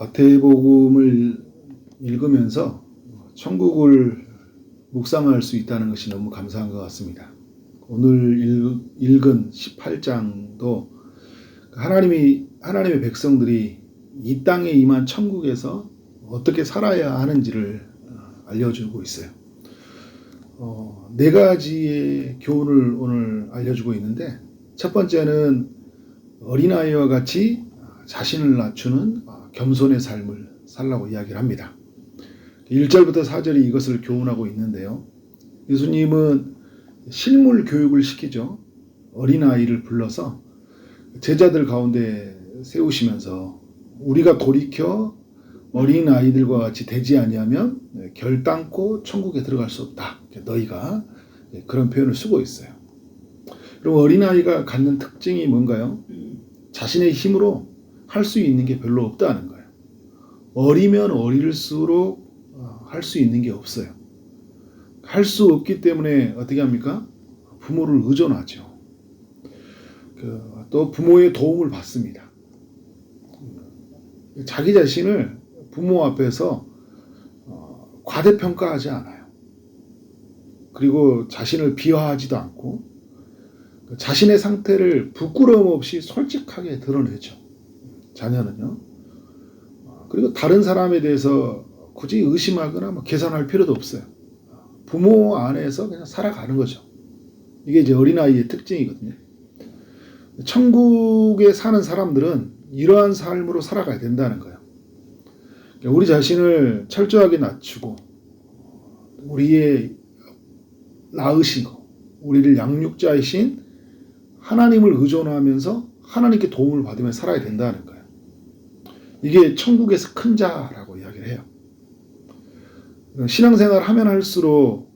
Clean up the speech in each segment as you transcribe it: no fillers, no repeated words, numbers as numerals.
마태복음을 읽으면서 천국을 묵상할 수 있다는 것이 너무 감사한 것 같습니다. 오늘 읽은 18장도 하나님의 백성들이 이 땅에 임한 천국에서 어떻게 살아야 하는지를 알려주고 있어요. 네 가지의 교훈을 오늘 알려주고 있는데, 첫 번째는 어린아이와 같이 자신을 낮추는 겸손의 삶을 살라고 이야기를 합니다. 1절부터 4절이 이것을 교훈하고 있는데요. 예수님은 실물 교육을 시키죠. 어린아이를 불러서 제자들 가운데 세우시면서 우리가 돌이켜 어린아이들과 같이 되지 아니하면 결단코 천국에 들어갈 수 없다. 너희가 그런 표현을 쓰고 있어요. 그럼 어린아이가 갖는 특징이 뭔가요? 자신의 힘으로 할 수 있는 게 별로 없다는 거예요. 어리면 어릴수록 할 수 있는 게 없어요. 할 수 없기 때문에 어떻게 합니까? 부모를 의존하죠. 또 부모의 도움을 받습니다. 자기 자신을 부모 앞에서 과대평가하지 않아요. 그리고 자신을 비하하지도 않고 자신의 상태를 부끄러움 없이 솔직하게 드러내죠. 자녀는요. 그리고 다른 사람에 대해서 굳이 의심하거나 계산할 필요도 없어요. 부모 안에서 그냥 살아가는 거죠. 이게 이제 어린아이의 특징이거든요. 천국에 사는 사람들은 이러한 삶으로 살아가야 된다는 거예요. 우리 자신을 철저하게 낮추고 우리의 낳으시고 우리를 양육자이신 하나님을 의존하면서 하나님께 도움을 받으며 살아야 된다는 거예요. 이게 천국에서 큰 자라고 이야기를 해요. 신앙생활을 하면 할수록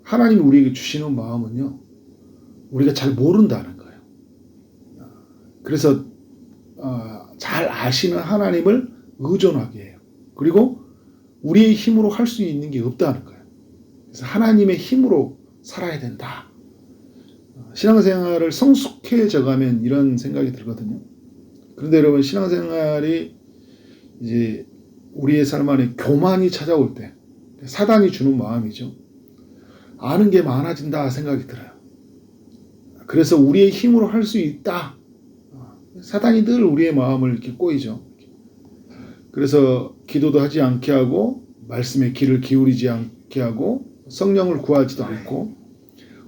하나님이 우리에게 주시는 마음은요, 우리가 잘 모른다는 거예요. 그래서 잘 아시는 하나님을 의존하게 해요. 그리고 우리의 힘으로 할 수 있는 게 없다는 거예요. 그래서 하나님의 힘으로 살아야 된다. 신앙생활을 성숙해져 가면 이런 생각이 들거든요. 그런데 여러분, 신앙생활이 이제 우리의 삶 안에 교만이 찾아올 때 사단이 주는 마음이죠. 아는 게 많아진다 생각이 들어요. 그래서 우리의 힘으로 할 수 있다. 사단이 늘 우리의 마음을 이렇게 꼬이죠. 그래서 기도도 하지 않게 하고 말씀에 귀를 기울이지 않게 하고 성령을 구하지도 않고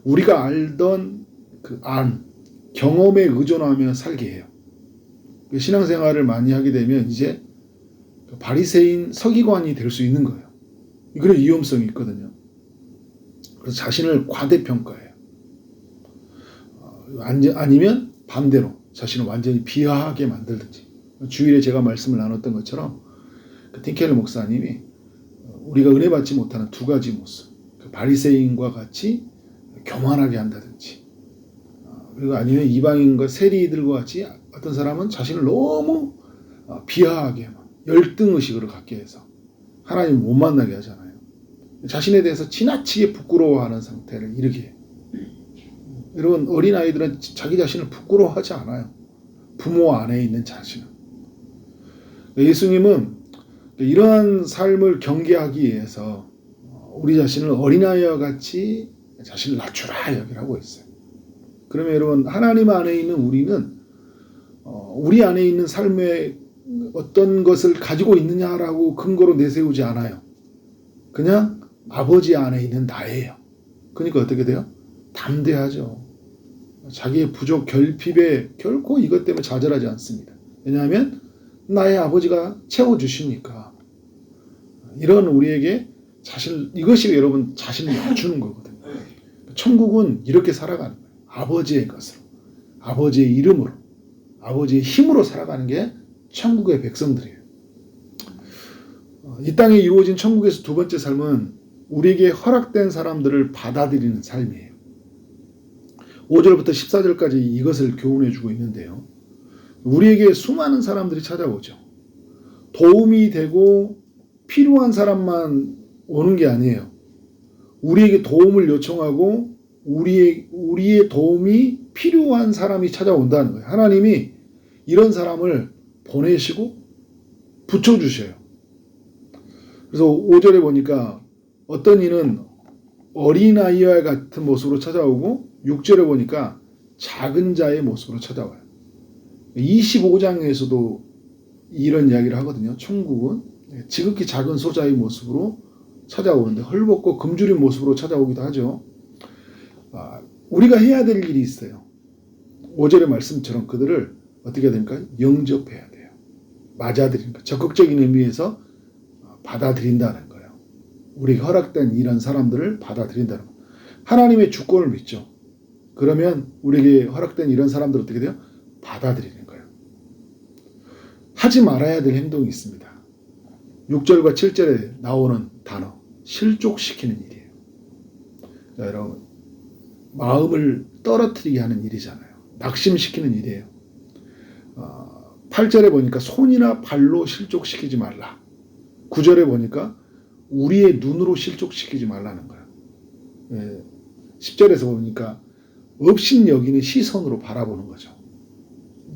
우리가 알던 그 경험에 의존하며 살게 해요. 신앙생활을 많이 하게 되면 이제 바리새인 서기관이 될 수 있는 거예요. 그런 위험성이 있거든요. 그래서 자신을 과대평가해요. 아니면 반대로 자신을 완전히 비하하게 만들든지. 주일에 제가 말씀을 나눴던 것처럼 틴켈러 목사님이 우리가 은혜 받지 못하는 두 가지 모습, 바리새인과 같이 교만하게 한다든지, 그리고 아니면 이방인과 세리들과 같이 어떤 사람은 자신을 너무 비하하게 열등의식으로 갖게 해서 하나님 못 만나게 하잖아요. 자신에 대해서 지나치게 부끄러워하는 상태를 이르게 해요. 여러분, 어린아이들은 자기 자신을 부끄러워하지 않아요. 부모 안에 있는 자신은. 예수님은 이러한 삶을 경계하기 위해서 우리 자신을 어린아이와 같이 자신을 낮추라 이야기를 하고 있어요. 그러면 여러분, 하나님 안에 있는 우리는 우리 안에 있는 삶에 어떤 것을 가지고 있느냐라고 근거로 내세우지 않아요. 그냥 아버지 안에 있는 나예요. 그러니까 어떻게 돼요? 담대하죠. 자기의 부족 결핍에 결코 이것 때문에 좌절하지 않습니다. 왜냐하면 나의 아버지가 채워주시니까. 이런 우리에게 이것이 여러분 자신을 낮추는 거거든요. 천국은 이렇게 살아가는 거예요. 아버지의 것으로, 아버지의 이름으로, 아버지의 힘으로 살아가는 게 천국의 백성들이에요. 이 땅에 이루어진 천국에서 두 번째 삶은 우리에게 허락된 사람들을 받아들이는 삶이에요. 5절부터 14절까지 이것을 교훈해 주고 있는데요. 우리에게 수많은 사람들이 찾아오죠. 도움이 되고 필요한 사람만 오는 게 아니에요. 우리에게 도움을 요청하고 우리의 도움이 필요한 사람이 찾아온다는 거예요. 하나님이 이런 사람을 보내시고 붙여주셔요. 그래서 5절에 보니까 어떤 이는 어린아이와 같은 모습으로 찾아오고 6절에 보니까 작은 자의 모습으로 찾아와요. 25장에서도 이런 이야기를 하거든요. 천국은 지극히 작은 소자의 모습으로 찾아오는데 헐벗고 굶주린 모습으로 찾아오기도 하죠. 우리가 해야 될 일이 있어요. 5절의 말씀처럼 그들을 어떻게 해야 됩니까? 영접해야 돼요. 맞아들이는 거. 적극적인 의미에서 받아들인다는 거예요. 우리가 허락된 이런 사람들을 받아들인다는 거예요. 하나님의 주권을 믿죠. 그러면 우리에게 허락된 이런 사람들을 어떻게 돼요? 받아들이는 거예요. 하지 말아야 될 행동이 있습니다. 6절과 7절에 나오는 단어, 실족시키는 일이에요. 자, 여러분, 마음을 떨어뜨리게 하는 일이잖아요. 낙심시키는 일이에요. 8절에 보니까 손이나 발로 실족시키지 말라. 9절에 보니까 우리의 눈으로 실족시키지 말라는 거예요. 10절에서 보니까 업신여기는 시선으로 바라보는 거죠.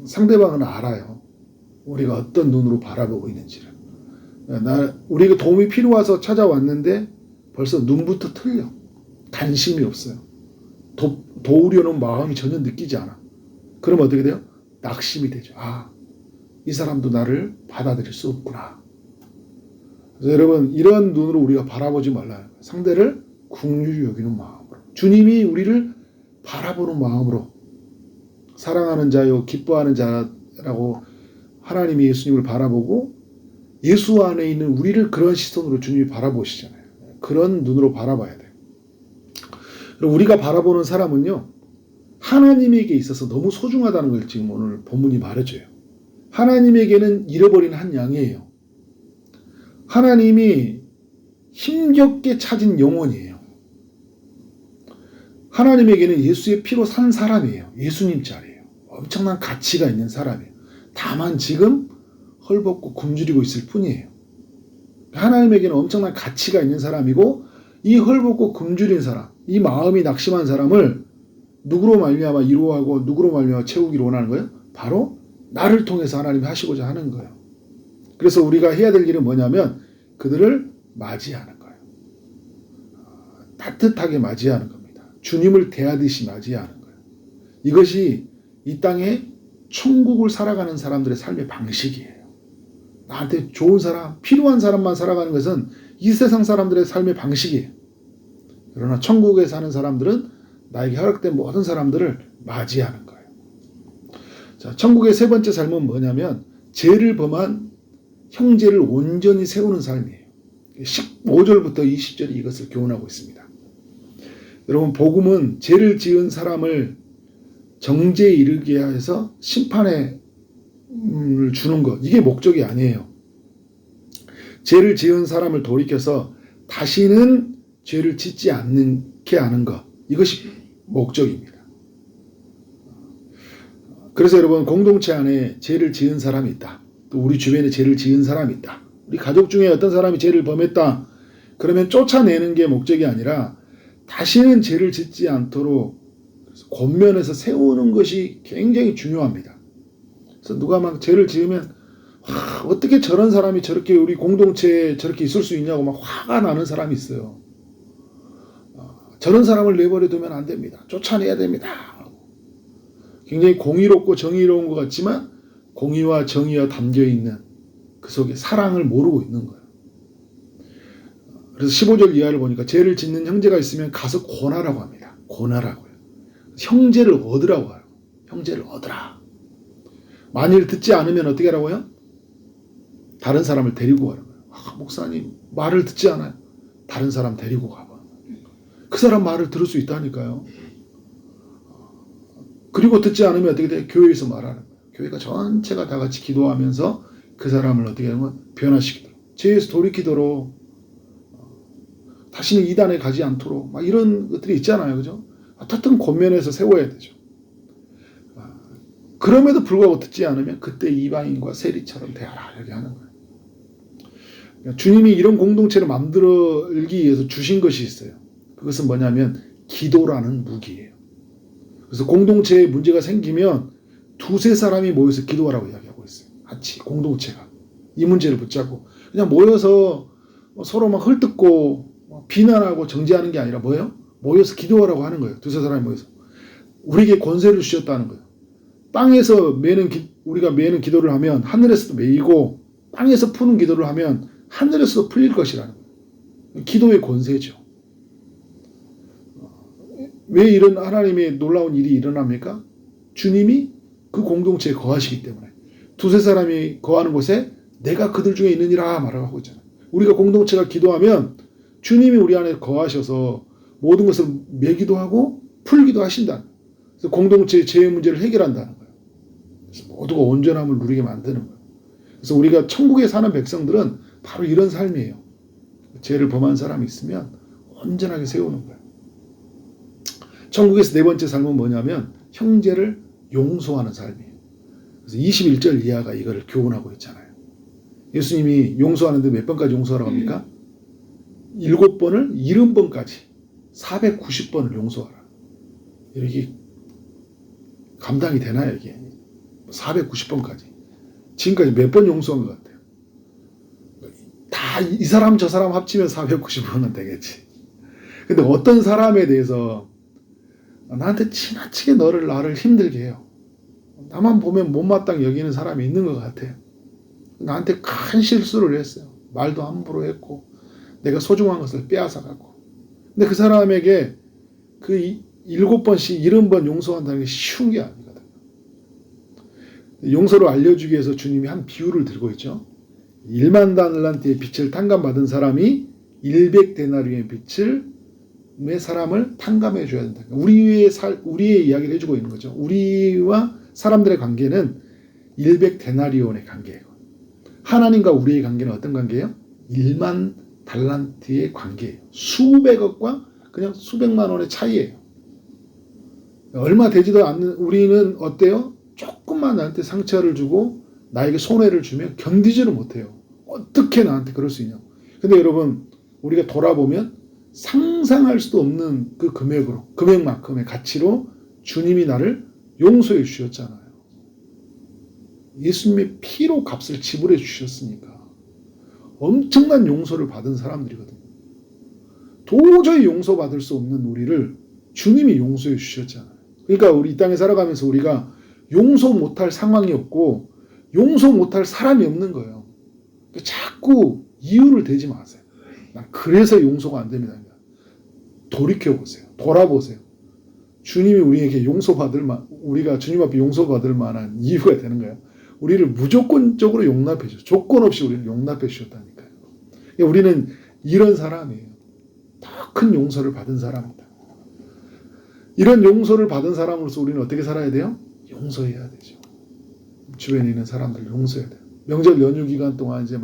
상대방은 알아요. 우리가 어떤 눈으로 바라보고 있는지를. 우리가 도움이 필요해서 찾아왔는데 벌써 눈부터 틀려. 관심이 없어요. 도우려는 마음이 전혀 느끼지 않아. 그럼 어떻게 돼요? 낙심이 되죠. 이 사람도 나를 받아들일 수 없구나. 그래서 여러분, 이런 눈으로 우리가 바라보지 말라요. 상대를 긍휼히 여기는 마음으로. 주님이 우리를 바라보는 마음으로 사랑하는 자요, 기뻐하는 자라고 하나님이 예수님을 바라보고 예수 안에 있는 우리를 그런 시선으로 주님이 바라보시잖아요. 그런 눈으로 바라봐야 돼요. 그리고 우리가 바라보는 사람은요, 하나님에게 있어서 너무 소중하다는 걸 지금 오늘 본문이 말해줘요. 하나님에게는 잃어버린 한 양이에요. 하나님이 힘겹게 찾은 영혼이에요. 하나님에게는 예수의 피로 산 사람이에요. 예수님 자리예요. 엄청난 가치가 있는 사람이에요. 다만 지금 헐벗고 굶주리고 있을 뿐이에요. 하나님에게는 엄청난 가치가 있는 사람이고, 이 헐벗고 굶주린 사람, 이 마음이 낙심한 사람을 누구로 말미암아 이루어하고 누구로 말미암아 채우기로 원하는 거예요? 바로 나를 통해서 하나님이 하시고자 하는 거예요. 그래서 우리가 해야 될 일은 뭐냐면 그들을 맞이하는 거예요. 따뜻하게 맞이하는 겁니다. 주님을 대하듯이 맞이하는 거예요. 이것이 이 땅에 천국을 살아가는 사람들의 삶의 방식이에요. 나한테 좋은 사람, 필요한 사람만 살아가는 것은 이 세상 사람들의 삶의 방식이에요. 그러나 천국에 사는 사람들은 나에게 허락된 모든 사람들을 맞이하는 거예요. 자, 천국의 세 번째 삶은 뭐냐면 죄를 범한 형제를 온전히 세우는 삶이에요. 15절부터 20절이 이것을 교훈하고 있습니다. 여러분, 복음은 죄를 지은 사람을 정죄에 이르게 해서 심판에 주는 것, 이게 목적이 아니에요. 죄를 지은 사람을 돌이켜서 다시는 죄를 짓지 않게 하는 것, 이것이 목적입니다. 그래서 여러분, 공동체 안에 죄를 지은 사람이 있다. 또 우리 주변에 죄를 지은 사람이 있다. 우리 가족 중에 어떤 사람이 죄를 범했다. 그러면 쫓아내는 게 목적이 아니라 다시는 죄를 짓지 않도록 권면해서 세우는 것이 굉장히 중요합니다. 그래서 누가 막 죄를 지으면 어떻게 저런 사람이 저렇게 우리 공동체에 저렇게 있을 수 있냐고 막 화가 나는 사람이 있어요. 저런 사람을 내버려 두면 안 됩니다. 쫓아내야 됩니다. 굉장히 공의롭고 정의로운 것 같지만 공의와 정의가 담겨있는 그 속에 사랑을 모르고 있는 거예요. 그래서 15절 이하를 보니까 죄를 짓는 형제가 있으면 가서 권하라고 합니다. 권하라고요. 형제를 얻으라고 해요. 형제를 얻으라. 만일 듣지 않으면 어떻게 하라고요? 다른 사람을 데리고 가라고 해요. 목사님 말을 듣지 않아요. 다른 사람 데리고 가봐. 그 사람 말을 들을 수 있다니까요. 그리고 듣지 않으면 어떻게 돼요? 교회에서 말하는 거예요. 교회가 전체가 다 같이 기도하면서 그 사람을 어떻게 하면 변화시키도록, 죄에서 돌이키도록, 다시는 이단에 가지 않도록, 막 이런 것들이 있잖아요. 그죠? 어떻든 권면해서 세워야 되죠. 그럼에도 불구하고 듣지 않으면 그때 이방인과 세리처럼 대하라. 이렇게 하는 거예요. 그러니까 주님이 이런 공동체를 만들기 위해서 주신 것이 있어요. 그것은 뭐냐면 기도라는 무기예요. 그래서 공동체에 문제가 생기면 두세 사람이 모여서 기도하라고 이야기하고 있어요. 같이 공동체가. 이 문제를 붙잡고 그냥 모여서 서로 막 헐뜯고 비난하고 정죄하는 게 아니라 뭐예요? 모여서 기도하라고 하는 거예요. 두세 사람이 모여서. 우리에게 권세를 주셨다는 거예요. 땅에서 우리가 매는 기도를 하면 하늘에서도 매이고 땅에서 푸는 기도를 하면 하늘에서도 풀릴 것이라는 거예요. 기도의 권세죠. 왜 이런 하나님의 놀라운 일이 일어납니까? 주님이 그 공동체에 거하시기 때문에. 두세 사람이 거하는 곳에 내가 그들 중에 있느니라 말하고 있잖아요. 우리가 공동체가 기도하면 주님이 우리 안에 거하셔서 모든 것을 매기도 하고 풀기도 하신다. 그래서 공동체의 죄의 문제를 해결한다는 거예요. 그래서 모두가 온전함을 누리게 만드는 거예요. 그래서 우리가 천국에 사는 백성들은 바로 이런 삶이에요. 죄를 범한 사람이 있으면 온전하게 세우는 거예요. 천국에서 네 번째 삶은 뭐냐면 형제를 용서하는 삶이에요. 그래서 21절 이하가 이거를 교훈하고 있잖아요. 예수님이 용서하는데 몇 번까지 용서하라고 합니까? 7번을 70번까지 490번을 용서하라. 이렇게 감당이 되나요 이게? 490번까지. 지금까지 몇 번 용서한 것 같아요? 다 이 사람 저 사람 합치면 490번은 되겠지. 근데 어떤 사람에 대해서 나한테 지나치게 나를 힘들게 해요. 나만 보면 못마땅히 여기는 사람이 있는 것 같아요. 나한테 큰 실수를 했어요. 말도 함부로 했고 내가 소중한 것을 빼앗아갔고. 근데 그 사람에게 그 7번씩 70번 용서한다는 게 쉬운 게 아니거든요. 용서를 알려주기 위해서 주님이 한 비유를 들고 있죠. 1만 달란트의 빚을 탕감받은 사람이 100데나리온의 빚을 왜 사람을 탕감해 줘야 된다. 우리의 이야기를 해주고 있는 거죠. 우리와 사람들의 관계는 100데나리온의 관계예요. 하나님과 우리의 관계는 어떤 관계예요? 1만 달란트의 관계예요. 수백억과 그냥 수백만 원의 차이예요. 얼마 되지도 않는 우리는 어때요? 조금만 나한테 상처를 주고 나에게 손해를 주면 견디지를 못해요. 어떻게 나한테 그럴 수 있냐고. 근데 여러분 우리가 돌아보면 상상할 수도 없는 그 금액만큼의 가치로 주님이 나를 용서해 주셨잖아요. 예수님의 피로 값을 지불해 주셨으니까 엄청난 용서를 받은 사람들이거든요. 도저히 용서받을 수 없는 우리를 주님이 용서해 주셨잖아요. 그러니까 우리 이 땅에 살아가면서 우리가 용서 못할 상황이 없고 용서 못할 사람이 없는 거예요. 자꾸 이유를 대지 마세요. 그래서 용서가 안 됩니다. 돌이켜보세요. 돌아보세요. 주님이 우리에게 우리가 주님 앞에 용서받을 만한 이유가 되는 거예요. 우리를 무조건적으로 용납해 주셔. 조건 없이 우리를 용납해 주셨다니까요. 우리는 이런 사람이에요. 더 큰 용서를 받은 사람입니다. 이런 용서를 받은 사람으로서 우리는 어떻게 살아야 돼요? 용서해야 되죠. 주변에 있는 사람들 용서해야 돼요. 명절 연휴 기간 동안 이제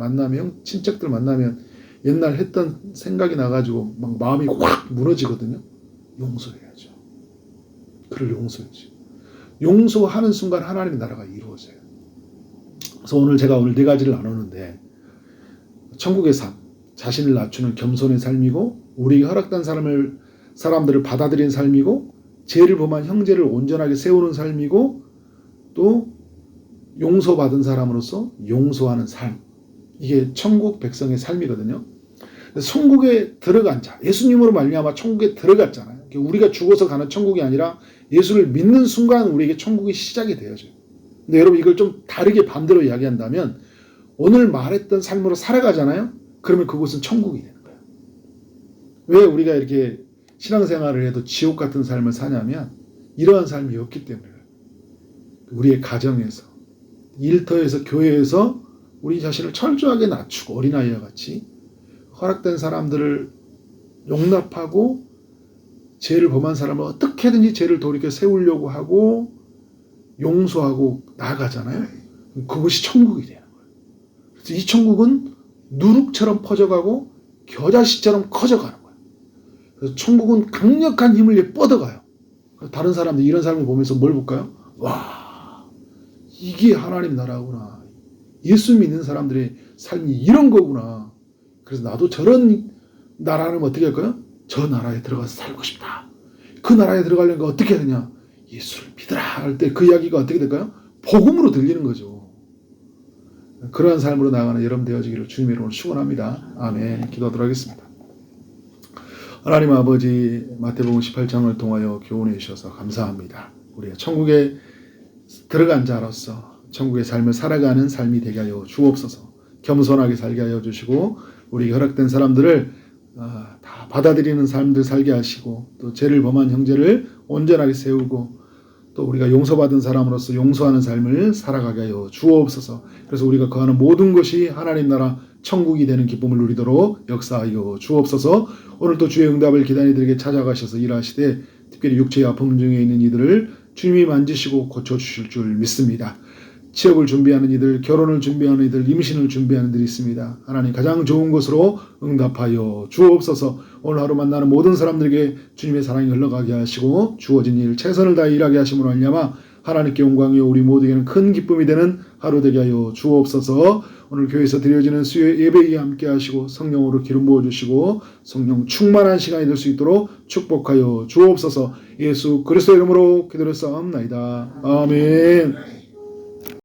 친척들 만나면 옛날 했던 생각이 나가지고 막 마음이 확 무너지거든요. 용서해야죠. 그를 용서해야죠. 용서하는 순간 하나님의 나라가 이루어져요. 그래서 제가 오늘 네 가지를 나누는데 천국의 삶, 자신을 낮추는 겸손의 삶이고 우리에게 허락된 사람들을 받아들이는 삶이고 죄를 범한 형제를 온전하게 세우는 삶이고 또 용서받은 사람으로서 용서하는 삶. 이게 천국 백성의 삶이거든요. 천국에 들어간 자, 예수님으로 말미암아 천국에 들어갔잖아요. 우리가 죽어서 가는 천국이 아니라 예수를 믿는 순간 우리에게 천국이 시작이 되어져요. 근데 여러분 이걸 좀 다르게 반대로 이야기한다면 오늘 말했던 삶으로 살아가잖아요. 그러면 그곳은 천국이 되는 거예요. 왜 우리가 이렇게 신앙생활을 해도 지옥 같은 삶을 사냐면 이러한 삶이 없기 때문에 우리의 가정에서 일터에서 교회에서 우리 자신을 철저하게 낮추고 어린아이와 같이 허락된 사람들을 용납하고 죄를 범한 사람을 어떻게든지 죄를 돌이켜 세우려고 하고 용서하고 나아가잖아요. 그것이 천국이 되는 거예요. 그래서 이 천국은 누룩처럼 퍼져가고 겨자씨처럼 커져가는 거예요. 그래서 천국은 강력한 힘을 뻗어가요. 다른 사람들이 이런 삶을 보면서 뭘 볼까요? 와, 이게 하나님 나라구나. 예수 믿는 사람들의 삶이 이런 거구나. 그래서 나도 저런 나라는 어떻게 할까요? 저 나라에 들어가서 살고 싶다. 그 나라에 들어가려니까 어떻게 해야 되냐? 예수를 믿으라 할 때 그 이야기가 어떻게 될까요? 복음으로 들리는 거죠. 그러한 삶으로 나아가는 여러분 되어지기를 주님의 이름으로 축원합니다. 아멘. 기도하도록 하겠습니다. 하나님 아버지, 마태복음 18장을 통하여 교훈해 주셔서 감사합니다. 우리가 천국에 들어간 자로서 천국의 삶을 살아가는 삶이 되게 하여 주옵소서. 겸손하게 살게 하여 주시고 우리 허락된 사람들을 다 받아들이는 삶들 살게 하시고 또 죄를 범한 형제를 온전하게 세우고 또 우리가 용서받은 사람으로서 용서하는 삶을 살아가게 하여 주옵소서. 그래서 우리가 거하는 모든 것이 하나님 나라 천국이 되는 기쁨을 누리도록 역사하여 주옵소서. 오늘 또 주의 응답을 기다리는 이들에게 찾아가셔서 일하시되 특별히 육체의 아픔 중에 있는 이들을 주님이 만지시고 고쳐주실 줄 믿습니다. 취업을 준비하는 이들, 결혼을 준비하는 이들, 임신을 준비하는 이들이 있습니다. 하나님 가장 좋은 것으로 응답하여 주옵소서. 오늘 하루 만나는 모든 사람들에게 주님의 사랑이 흘러가게 하시고 주어진 일 최선을 다해 일하게 하심으로 말미암아 하나님께 영광이요 우리 모두에게는 큰 기쁨이 되는 하루 되게 하여 주옵소서. 오늘 교회에서 드려지는 수요 예배에 함께 하시고 성령으로 기름 부어주시고 성령 충만한 시간이 될 수 있도록 축복하여 주옵소서. 예수 그리스도 이름으로 기도를 쌓옵나이다. 아멘.